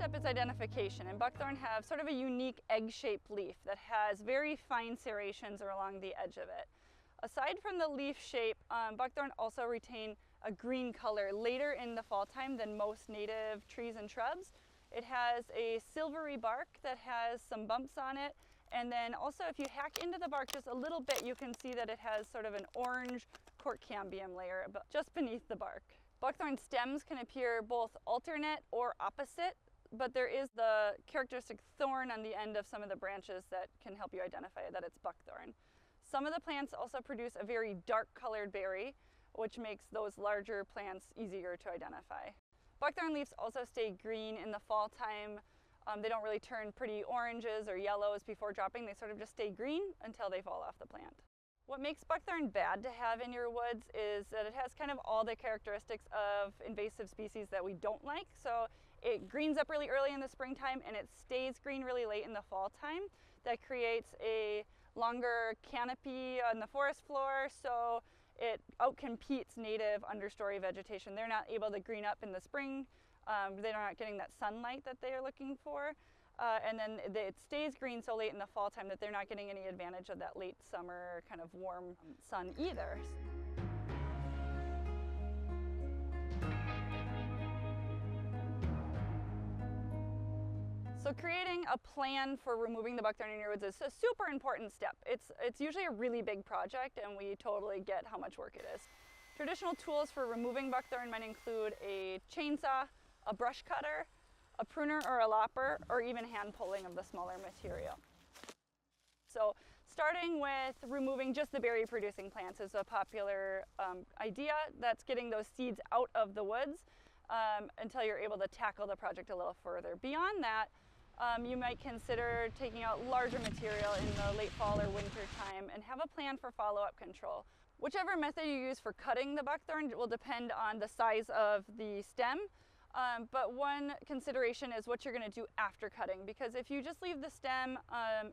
step is identification, and buckthorn have sort of a unique egg-shaped leaf that has very fine serrations along the edge of it. Aside from the leaf shape, buckthorn also retain a green color later in the fall time than most native trees and shrubs. It has a silvery bark that has some bumps on it, and then also if you hack into the bark just a little bit, you can see that it has sort of an orange cork cambium layer just beneath the bark. Buckthorn stems can appear both alternate or opposite, but there is the characteristic thorn on the end of some of the branches that can help you identify that it's buckthorn. Some of the plants also produce a very dark colored berry, which makes those larger plants easier to identify. Buckthorn leaves also stay green in the fall time. They don't really turn pretty oranges or yellows before dropping. They sort of just stay green until they fall off the plant. What makes buckthorn bad to have in your woods is that it has kind of all the characteristics of invasive species that we don't like. So it greens up really early in the springtime and it stays green really late in the fall time. That creates a longer canopy on the forest floor, so it outcompetes native understory vegetation. They're not able to green up in the spring. They're not getting that sunlight that they are looking for. And then it stays green so late in the fall time that they're not getting any advantage of that late summer kind of warm sun either. So creating a plan for removing the buckthorn in your woods is a super important step. It's usually a really big project, and we totally get how much work it is. Traditional tools for removing buckthorn might include a chainsaw, a brush cutter, a pruner or a lopper, or even hand pulling of the smaller material. So starting with removing just the berry producing plants is a popular idea. That's getting those seeds out of the woods until you're able to tackle the project a little further. Beyond that, you might consider taking out larger material in the late fall or winter time and have a plan for follow-up control. Whichever method you use for cutting the buckthorn will depend on the size of the stem. But one consideration is what you're going to do after cutting, because if you just leave the stem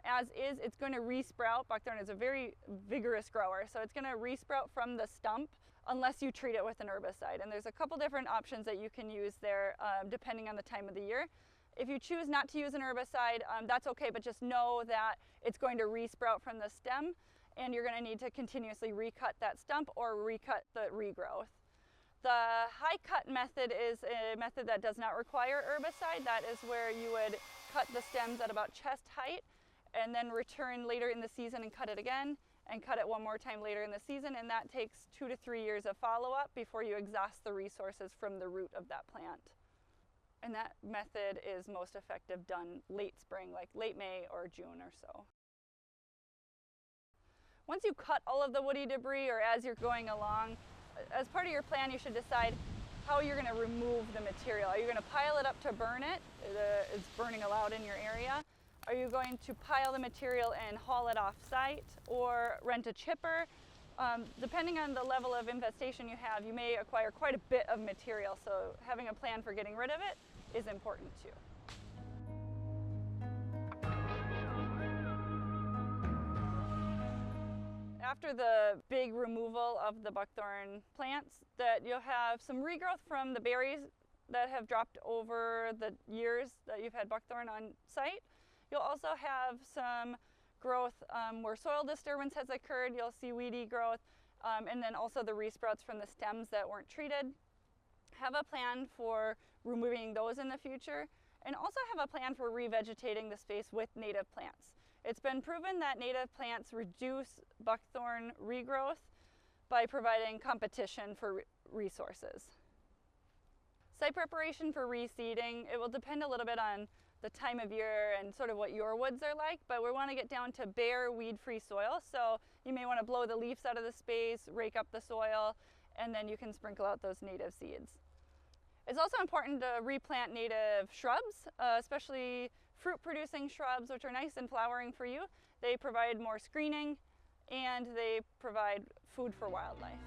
as is, it's going to resprout. Buckthorn is a very vigorous grower, so it's going to resprout from the stump unless you treat it with an herbicide. And there's a couple different options that you can use there depending on the time of the year. If you choose not to use an herbicide, that's okay, but just know that it's going to resprout from the stem, and you're going to need to continuously recut that stump or recut the regrowth. The high cut method is a method that does not require herbicide. That is where you would cut the stems at about chest height and then return later in the season and cut it again and cut it one more time later in the season, and that takes 2 to 3 years of follow-up before you exhaust the resources from the root of that plant. And that method is most effective done late spring, like late May or June or so. Once you cut all of the woody debris, or as you're going along, as part of your plan, you should decide how you're going to remove the material. Are you going to pile it up to burn it? It's burning allowed in your area. Are you going to pile the material and haul it off site, or rent a chipper? Depending on the level of infestation you have, you may acquire quite a bit of material, so having a plan for getting rid of it is important too. After the big removal of the buckthorn plants, that you'll have some regrowth from the berries that have dropped over the years that you've had buckthorn on site. You'll also have some growth where soil disturbance has occurred. You'll see weedy growth, and then also the resprouts from the stems that weren't treated. Have a plan for removing those in the future, and also have a plan for revegetating the space with native plants. It's been proven that native plants reduce buckthorn regrowth by providing competition for resources. Site preparation for reseeding, it will depend a little bit on the time of year and sort of what your woods are like, but we want to get down to bare weed-free soil. So you may want to blow the leaves out of the space, rake up the soil, and then you can sprinkle out those native seeds. It's also important to replant native shrubs, especially fruit-producing shrubs, which are nice and flowering for you. They provide more screening, and they provide food for wildlife.